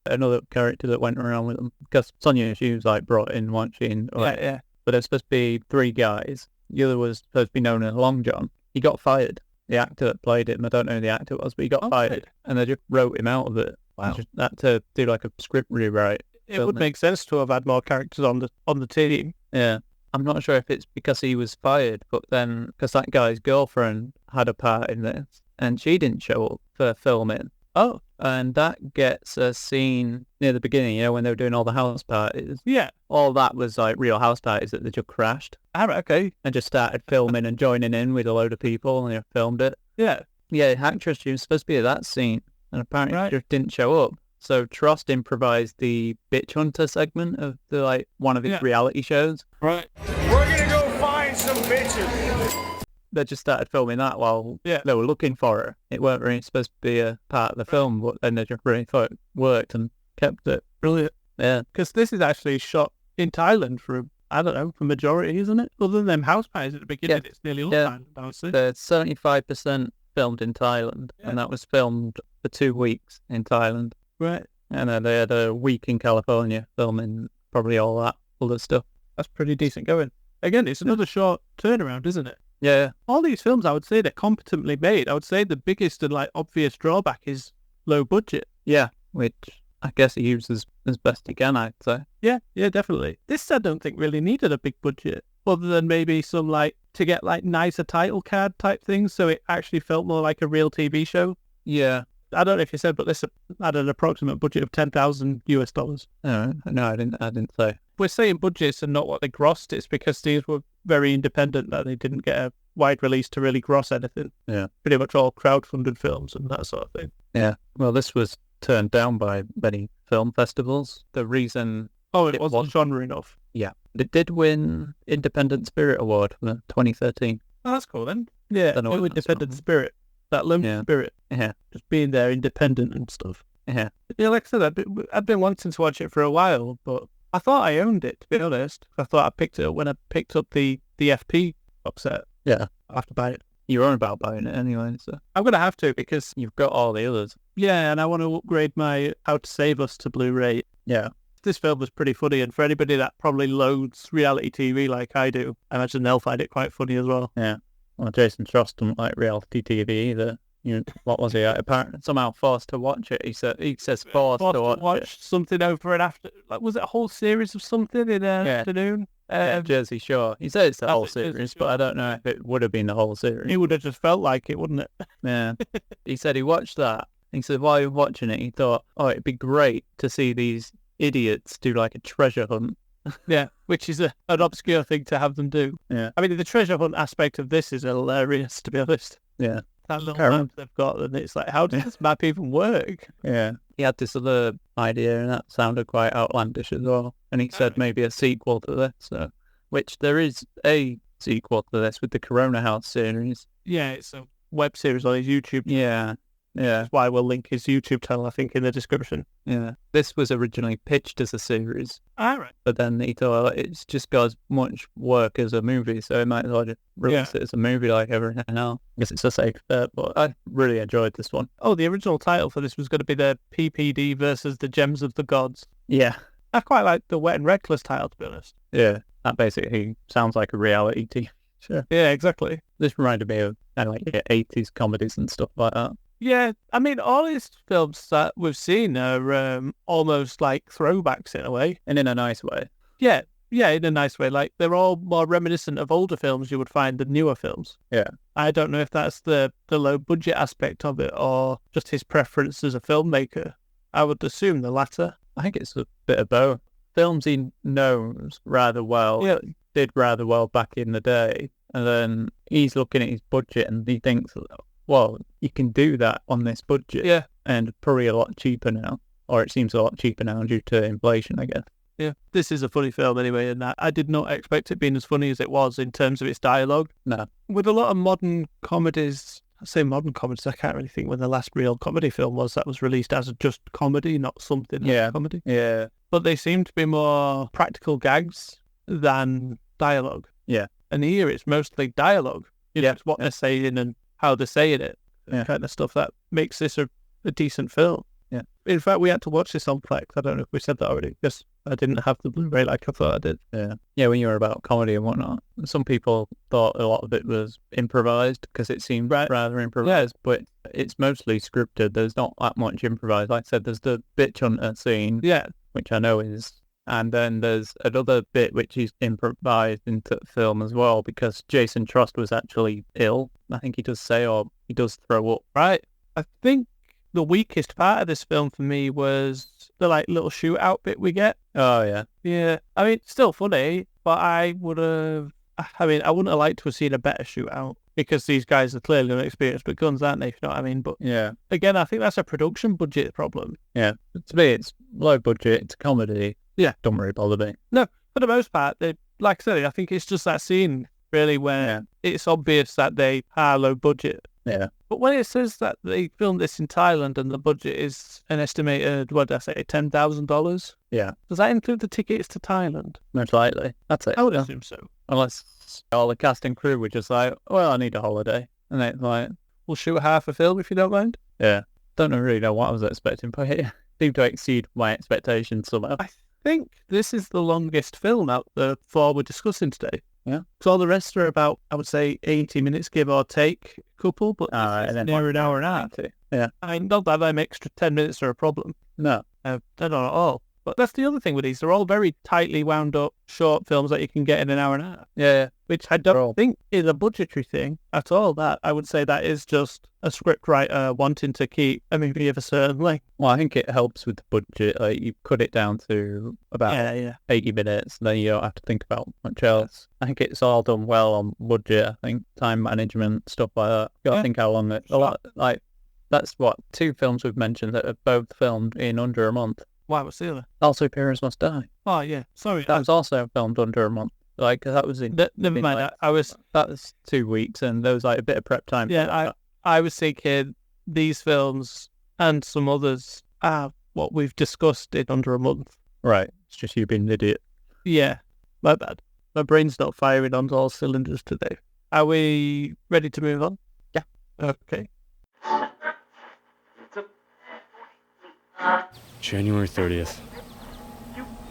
another character that went around with them because Sonia, she was like brought in watching. Yeah. But there's supposed to be 3 guys. The other was supposed to be known as Long John. He got fired. The actor that played him, I don't know who the actor was, but he got fired, and they just wrote him out of it. Wow. Just had to do like a script rewrite. It would make sense to have had more characters on the team. Yeah. I'm not sure if it's because he was fired, but then because that guy's girlfriend had a part in this, and she didn't show up for filming. Oh, And that gets a scene near the beginning, you know, when they were doing all the house parties. yeah. All that was like real house parties that they just crashed All right, okay. and just started filming and joining in with a load of people and they filmed it. Yeah. Yeah, actress, she was supposed to be at that scene and apparently Right. she just didn't show up. So Trost improvised the Bitch Hunter segment of the like one of his Yeah. reality shows. Right. We're gonna go find some bitches. They just started filming that while Yeah. they were looking for her. It weren't really supposed to be a part of the film, but then they just really thought it worked and kept it. Brilliant. Yeah. Because this is actually shot in Thailand for, I don't know, for majority, isn't it? Other than them house parties at the beginning, Yeah. it's nearly all Yeah. Thailand, honestly. They're 75% filmed in Thailand, Yeah. and that was filmed for 2 weeks in Thailand. Right. And then they had a week in California filming probably all that other stuff. That's pretty decent going. Again, it's another short turnaround, isn't it? Yeah. All these films, I would say they're competently made. I would say the biggest and like obvious drawback is low budget. Yeah. Which I guess he uses as best he can, I'd say. Yeah, definitely. This I don't think really needed a big budget, other than maybe some like to get like nicer title card type things, so it actually felt more like a real TV show. Yeah. I don't know if you said, but this had an approximate budget of $10,000. No, I didn't say. We're saying budgets and not what they grossed. It's because these were very independent that they didn't get a wide release to really gross anything. Yeah. Pretty much all crowdfunded films and that sort of thing. Yeah. Well, this was turned down by many film festivals. The reason Oh, it It wasn't was. genre enough. it did win Independent Spirit Award for 2013. Oh, that's cool then. Yeah, Don't know what that's independent from. spirit. That lone Yeah. spirit. Yeah. Just being there independent and stuff. Yeah. Yeah, like I said, I'd been wanting to watch it for a while, but I thought I owned it, to be honest. I thought I picked it up when I picked up the FP box set. Yeah. I have to buy it. You were on about buying it anyway, so I'm going to have to because, you've got all the others. yeah, and I want to upgrade my How to Save Us to Blu-ray. Yeah. This film was pretty funny, and for anybody that probably loads reality TV like I do, I imagine they'll find it quite funny as well. Well, Jason Trost doesn't like reality TV either. You know, what was he? Apparently, somehow forced to watch it. He says forced to watch it. something over and after. Like, was it a whole series of something in an afternoon? Jersey Shore. He said it's the That's whole it, Jersey series, Shore. but I don't know if it would have been the whole series. It would have just felt like it, wouldn't it? Yeah. He said he watched that. He said while he was watching it, he thought, oh, it'd be great to see these idiots do like a treasure hunt. Yeah, which is an obscure thing to have them do. Yeah. I mean, the treasure hunt aspect of this is hilarious, to be honest. Yeah. That little Carry on. map they've got, and it's like, how does this map even work? Yeah. He had this other idea, and that sounded quite outlandish as well. And he said maybe a sequel to this, so, which there is a sequel to this with the Corona House series. Yeah, it's a web series on his YouTube. Yeah. Yeah. That's why we'll link his YouTube channel, I think, in the description. Yeah. This was originally pitched as a series, All right. but then he thought it's just got as much work as a movie, so he might as well just release it as a movie like everything else. I guess it's a safe bet, but I really enjoyed this one. Oh, the original title for this was going to be the PPD versus the Gems of the Gods. Yeah. I quite like the Wet and Reckless title, to be honest. Yeah. That basically sounds like a reality TV. Sure. Yeah, exactly. This reminded me of kind of like 80s comedies and stuff like that. Yeah, I mean, all these films that we've seen are almost like throwbacks in a way. And in a nice way. Yeah, in a nice way. Like, they're all more reminiscent of older films you would find than newer films. Yeah. I don't know if that's the low-budget aspect of it or just his preference as a filmmaker. I would assume the latter. I think it's a bit of both. Films he knows rather well, did rather well back in the day. And then he's looking at his budget and he thinks, well, you can do that on this budget. Yeah. And probably a lot cheaper now. Or it seems a lot cheaper now due to inflation, I guess. Yeah. This is a funny film anyway, and I did not expect it being as funny as it was in terms of its dialogue. No. With a lot of modern comedies, I say modern comedies, I can't really think when the last real comedy film was that was released as just comedy, not something as comedy. Yeah. But they seem to be more practical gags than dialogue. Yeah. And here it's mostly dialogue. You know, it's what they're saying and how they're saying it. Kind of stuff that makes this a decent film. Yeah. In fact, we had to watch this on Plex. I don't know if we said that already, because I didn't have the Blu-ray like I thought I did. Yeah. Yeah, when you were about comedy and whatnot, some people thought a lot of it was improvised because it seemed rather improvised, but it's mostly scripted. There's not that much improvised. Like I said, there's the bitch hunter scene, which I know is, and then there's another bit which is improvised into the film as well because Jason Trost was actually ill. I think he does say, or he does throw up. Right. I think the weakest part of this film for me was the like little shootout bit we get. Oh, yeah. Yeah. I mean, it's still funny, but I wouldn't have liked to have seen a better shootout because these guys are clearly unexperienced with guns, aren't they? If you know what I mean? But yeah, again, I think that's a production budget problem. Yeah. To me, it's low budget. It's comedy. Yeah. Don't really bother me. No, for the most part, like I said, I think it's just that scene really where it's obvious that they are low budget. Yeah. But when it says that they filmed this in Thailand and the budget is an estimated, what did I say, $10,000? Yeah. Does that include the tickets to Thailand? Most likely. That's it. I would assume so. Unless all the cast and crew were just like, well, I need a holiday. And they're like, we'll shoot half a film if you don't mind. Yeah. Don't really know what I was expecting, but it seemed to exceed my expectations somehow. I think this is the longest film out of the four we're discussing today. Yeah. So all the rest are about, I would say, 80 minutes, give or take, a couple, but and then near an hour and a half. Yeah. I mean, not that them extra 10 minutes are a problem. No. They're not at all. But that's the other thing with these. They're all very tightly wound up short films that you can get in an hour and a half. Yeah. Which I don't think is a budgetary thing at all. That I would say that is just a script writer wanting to keep a movie of a certain length. Well, I think it helps with the budget. Like, you cut it down to about 80 minutes, and then you don't have to think about much else. I think it's all done well on budget. I think time management, stuff like that. You gotta think how long it. A lot, like, that's what, 2 films we've mentioned that are both filmed in under a month. Why, what's the other? All Superheroes Must Die. Oh, yeah. Sorry. That was also filmed under a month. Like, that was in... Never mind. Like, that was 2 weeks, and there was, like, a bit of prep time. Yeah, I was thinking these films and some others are what we've discussed in under a month. Right. It's just you being an idiot. Yeah. My bad. My brain's not firing on all cylinders today. Are we ready to move on? Yeah. Okay. January 30th.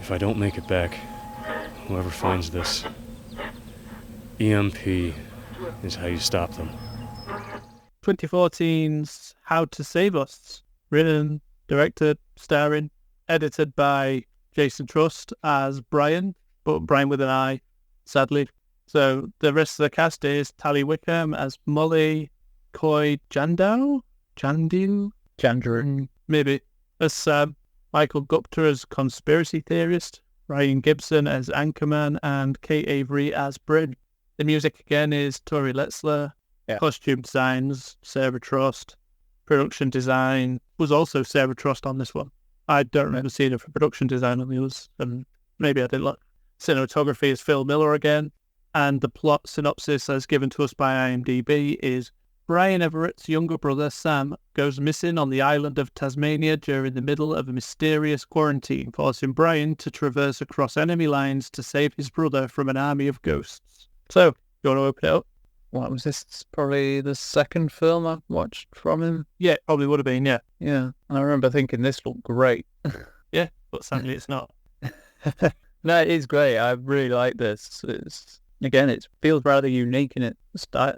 If I don't make it back, whoever finds this, EMP is how you stop them. 2014's How to Save Us. Written, directed, starring, edited by Jason Trost as Brian, but Brian with an I, sadly. So the rest of the cast is Tally Wickham as Molly, Coy Jandau, maybe, as Sam, Michael Gupta as Conspiracy Theorist, Ryan Gibson as Anchorman, and Kate Avery as Bryn. The music again is Tori Letzler. Costume designs, Sarah Trost. Production design was also Sarah Trost on this one. I don't remember seeing her for production design on the others, and maybe I didn't look. Cinematography is Phil Miller again, and the plot synopsis as given to us by IMDb is Brian Everett's younger brother, Sam, goes missing on the island of Tasmania during the middle of a mysterious quarantine, forcing Brian to traverse across enemy lines to save his brother from an army of ghosts. So, you want to open it up? What was this? Probably the second film I've watched from him. Yeah, it probably would have been, yeah. Yeah. I remember thinking this looked great. Yeah, but sadly it's not. No, it is great. I really like this. Again, it feels rather unique in its style,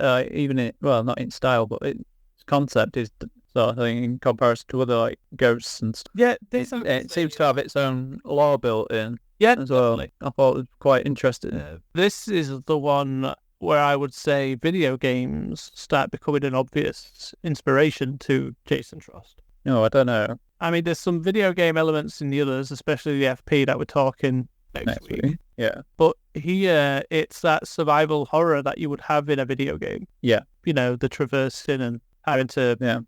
not in style, but its concept is sort of thing in comparison to other like ghosts and stuff. Yeah, It seems to have its own lore built in. Yeah, as well. definitely. I thought it was quite interesting. This is the one where I would say video games start becoming an obvious inspiration to Jason Trost. No, I don't know. I mean, there's some video game elements in the others, especially the FP that we're talking next week. Yeah. But here, it's that survival horror that you would have in a video game. Yeah. You know, the traversing and having to,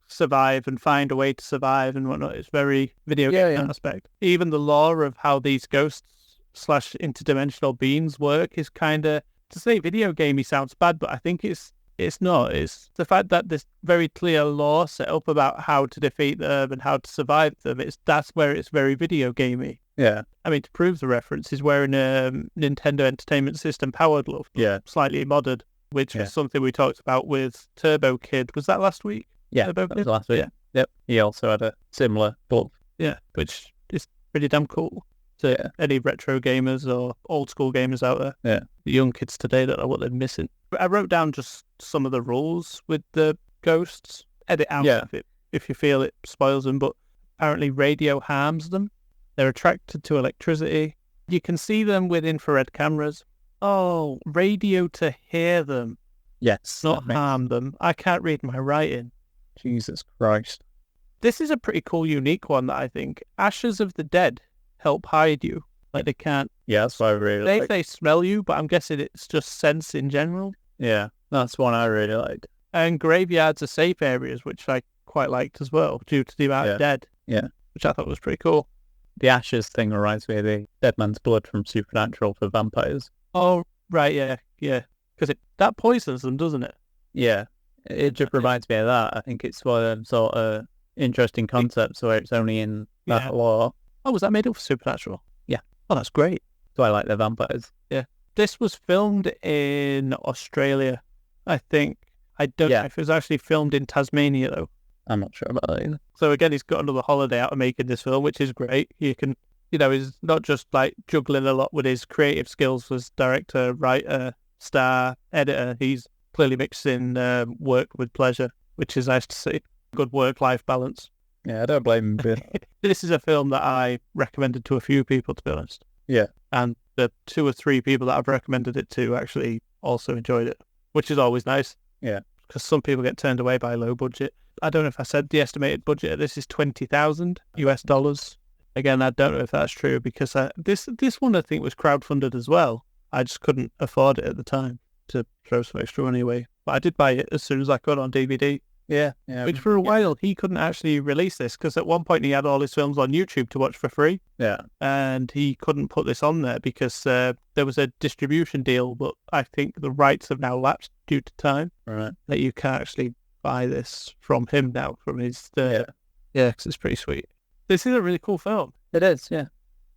survive and find a way to survive and whatnot. It's very video game aspect. Even the lore of how these ghosts / interdimensional beings work is kind of, to say video gamey sounds bad, but I think it's not. It's the fact that there's very clear lore set up about how to defeat them and how to survive them. That's where it's very video gamey. Yeah. I mean, to prove the reference, he's wearing a Nintendo Entertainment System power glove. Yeah. Slightly modded, which was something we talked about with Turbo Kid. Was that last week? Yeah, Turbo that Kid? was last week. Yeah. Yep. He also had a similar glove. Yeah, which is pretty damn cool to any retro gamers or old school gamers out there. Yeah. The young kids today don't know what they're missing. I wrote down just some of the rules with the ghosts. Edit out if you feel it spoils them, but apparently radio harms them. They're attracted to electricity. You can see them with infrared cameras. Oh, radio to hear them, Yes. not harm them. I can't read my writing. Jesus Christ. This is a pretty cool, unique one that I think. Ashes of the dead help hide you. Like they can't. Yeah, that's what I really like. They smell you, but I'm guessing it's just sense in general. Yeah, that's one I really liked. And graveyards are safe areas, which I quite liked as well, due to the amount of dead. Yeah. Which I thought was pretty cool. The ashes thing reminds me of the dead man's blood from Supernatural for vampires. Oh, right, yeah. Because that poisons them, doesn't it? Yeah. It just reminds me of that. I think it's one of them sort of interesting concepts where it's only in that lore. Oh, was that made up for Supernatural? Yeah. Oh, that's great. So I like the vampires. Yeah. This was filmed in Australia, I think. I don't know if it was actually filmed in Tasmania, though. I'm not sure about that either. So again, he's got another holiday out of making this film, which is great. You can, he's not just like juggling a lot with his creative skills as director, writer, star, editor. He's clearly mixing work with pleasure, which is nice to see. Good work-life balance. Yeah, I don't blame him for it. This is a film that I recommended to a few people, to be honest. Yeah. And the 2 or 3 people that I've recommended it to actually also enjoyed it, which is always nice. Yeah. Because some people get turned away by low budget. I don't know if I said the estimated budget of this is $20,000 US. Again, I don't know if that's true because this one I think was crowdfunded as well. I just couldn't afford it at the time to throw some extra money away. But I did buy it as soon as I could on DVD. Yeah. Which for a while he couldn't actually release this because at one point he had all his films on YouTube to watch for free. Yeah. And he couldn't put this on there because there was a distribution deal, but I think the rights have now lapsed due to time. Right. That you can't actually buy this from him now, from his... because it's pretty sweet. This is a really cool film. It is, yeah.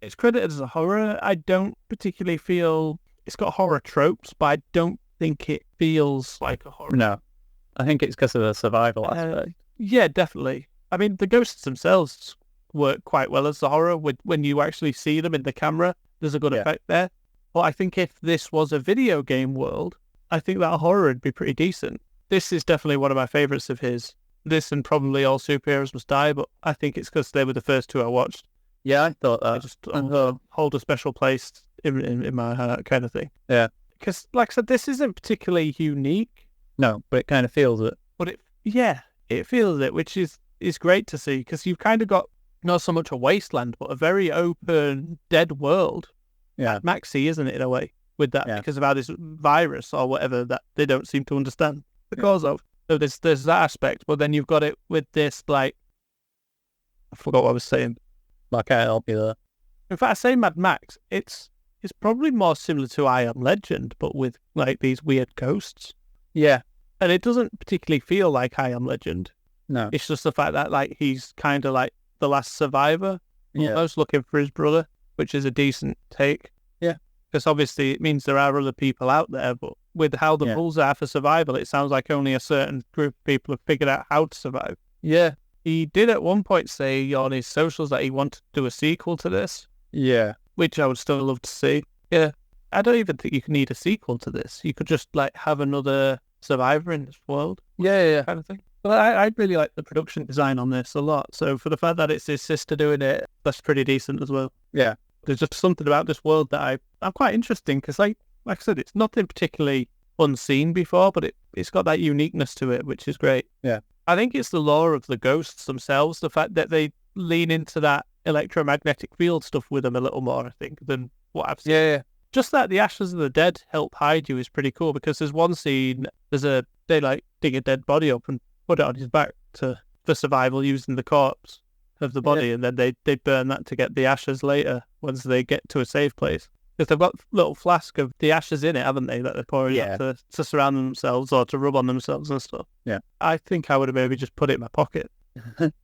It's credited as a horror. I don't particularly feel... It's got horror tropes, but I don't think it feels like a horror. No. I think it's because of the survival aspect. Yeah, definitely. I mean, the ghosts themselves work quite well as the horror. When you actually see them in the camera, there's a good effect there. But I think if this was a video game world, I think that horror would be pretty decent. This is definitely one of my favourites of his. This and probably All Superheroes Must Die, but I think it's because they were the first 2 I watched. Yeah, I thought that. They just hold a special place in my heart kind of thing. Yeah. Because, like I said, this isn't particularly unique. No, but it kind of feels it. But it feels it, which is great to see because you've kind of got not so much a wasteland, but a very open, dead world. Yeah. Maxi, isn't it, in a way, with that because of how this virus or whatever that they don't seem to understand the cause of. So there's that aspect, but then you've got it with this, like, I forgot what I was saying. I can't help you there. In fact, I say Mad Max, it's probably more similar to I Am Legend, but with, like, these weird ghosts. Yeah. And it doesn't particularly feel like I Am Legend. No. It's just the fact that like he's kind of like the last survivor, almost looking for his brother, which is a decent take. Yeah. Because obviously it means there are other people out there, but with how the rules are for survival, it sounds like only a certain group of people have figured out how to survive. Yeah. He did at one point say on his socials that he wanted to do a sequel to this. Yeah. Which I would still love to see. Yeah. I don't even think you can need a sequel to this. You could just like have another survivor in this world. Yeah. Kind of thing. But I really like the production design on this a lot. So for the fact that it's his sister doing it, that's pretty decent as well. Yeah. There's just something about this world that I'm quite interesting because like I said, it's nothing particularly unseen before, but it's got that uniqueness to it, which is great. Yeah. I think it's the lore of the ghosts themselves, the fact that they lean into that electromagnetic field stuff with them a little more, I think, than what I've seen. Yeah. Just that the ashes of the dead help hide you is pretty cool because there's one scene, they like dig a dead body up and put it on his back for survival using the corpse of the body, and then they burn that to get the ashes later once they get to a safe place. Because they've got a little flask of the ashes in it, haven't they, that they're pouring out to surround themselves or to rub on themselves and stuff. Yeah. I think I would have maybe just put it in my pocket.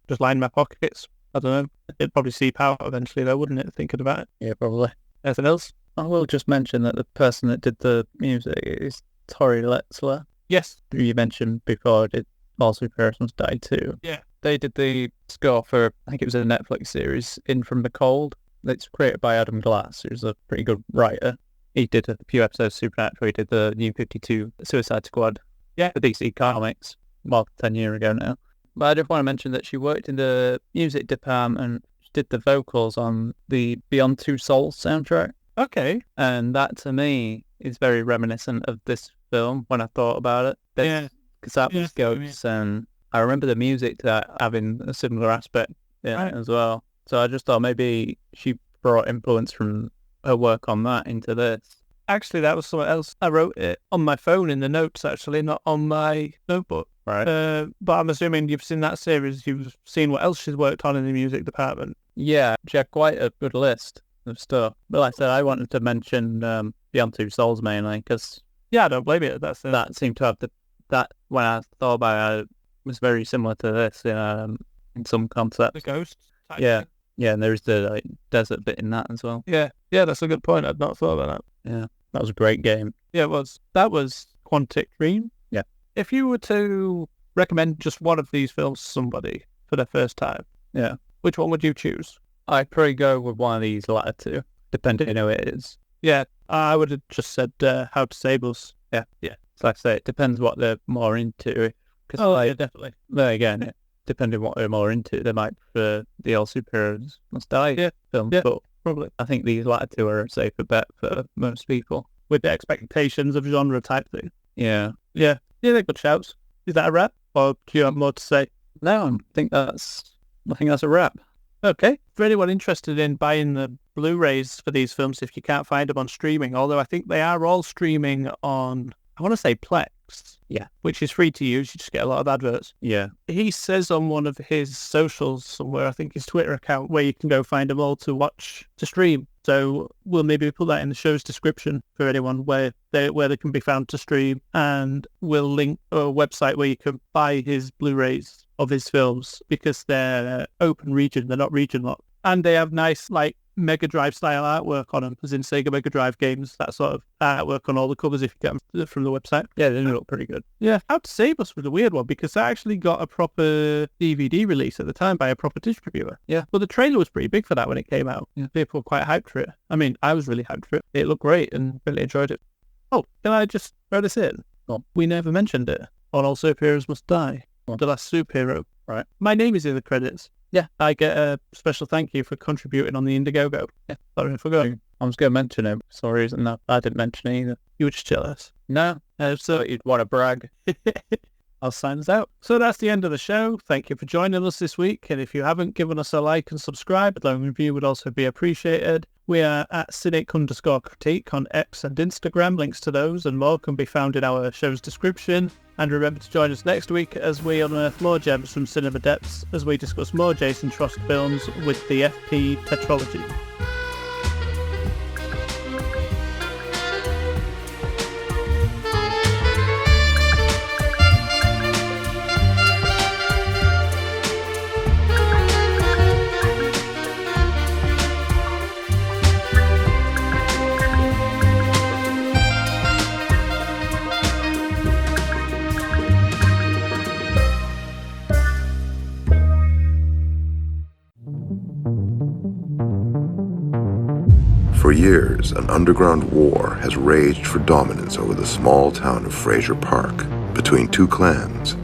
Just line my pockets. I don't know. It'd probably seep out eventually though, wouldn't it, thinking about it? Yeah, probably. Anything else? I will just mention that the person that did the music is Tori Letzler, Yes. who you mentioned before did All Superheroes Must Die too. Yeah. They did the score for, I think it was a Netflix series, In From the Cold. It's created by Adam Glass, who's a pretty good writer. He did a few episodes of Supernatural. He did the New 52 Suicide Squad. Yeah. The DC Comics, well, 10 years ago now. But I just want to mention that she worked in the music department. She did the vocals on the Beyond Two Souls soundtrack. Okay. And that, to me, is very reminiscent of this film when I thought about it. Yeah. Because that was ghosts, and I remember the music to that having a similar aspect as well. So I just thought maybe she brought influence from her work on that into this. Actually, that was something else. I wrote it on my phone in the notes, actually, not on my notebook. Right. But I'm assuming you've seen that series. You've seen what else she's worked on in the music department. Yeah, she had quite a good list of stuff. But like I said, I wanted to mention Beyond Two Souls mainly because I don't blame you. That seemed to have that when I thought about it was very similar to this in some concepts. The ghosts. Yeah. Yeah, and there's the desert bit in that as well. Yeah, that's a good point. I'd not thought about that. Yeah, that was a great game. Yeah, it was. That was Quantic Dream. Yeah. If you were to recommend just one of these films to somebody for their first time, which one would you choose? I'd probably go with one of these latter two, depending on who it is. Yeah, I would have just said How to Save Us. Yeah. So like I say, it depends what they're more into. Yeah, definitely. There again, depending on what they're more into, they might prefer the All Superheroes Must Die film. Yeah, but probably. I think these latter two are a safer bet for most people. With the expectations of genre type thing. Yeah. Yeah, they're good shouts. Is that a wrap? Or do you have more to say? No, I think that's a wrap. Okay. For anyone interested in buying the Blu-rays for these films, if you can't find them on streaming, although I think they are all streaming on, I want to say Plex. Yeah. Which is free to use. You just get a lot of adverts. Yeah. He says on one of his socials somewhere, I think his Twitter account, where you can go find them all to stream. So we'll maybe put that in the show's description for anyone where they can be found to stream. And we'll link a website where you can buy his Blu-rays of his films because they're open region. They're not region locked. And they have nice, like, Mega Drive style artwork on them, as in Sega Mega Drive games, that sort of artwork on all the covers if you get them from the website. Yeah, they look pretty good. Yeah, How to Save Us was a weird one because that actually got a proper DVD release at the time by a proper distributor. Yeah. But the trailer was pretty big for that when it came out. Yeah. People were quite hyped for it. I mean, I was really hyped for it. It looked great and really enjoyed it. Oh, can I just throw this in? Oh. We never mentioned it on All Superheroes Must Die. Oh. The Last Superhero. Right. My name is in the credits. Yeah. I get a special thank you for contributing on the Indiegogo. Yeah. Sorry, I forgot. I was going to mention it. For some reason, no, I didn't mention it either. You were just jealous. No, So you'd want to brag. I'll sign us out. So that's the end of the show. Thank you for joining us this week. And if you haven't given us a like and subscribe, a long review would also be appreciated. We are at Cynic_critique on X and Instagram. Links to those and more can be found in our show's description. And remember to join us next week as we unearth more gems from cinema depths as we discuss more Jason Trost films with the FP Tetralogy. For years, an underground war has raged for dominance over the small town of Fraser Park between two clans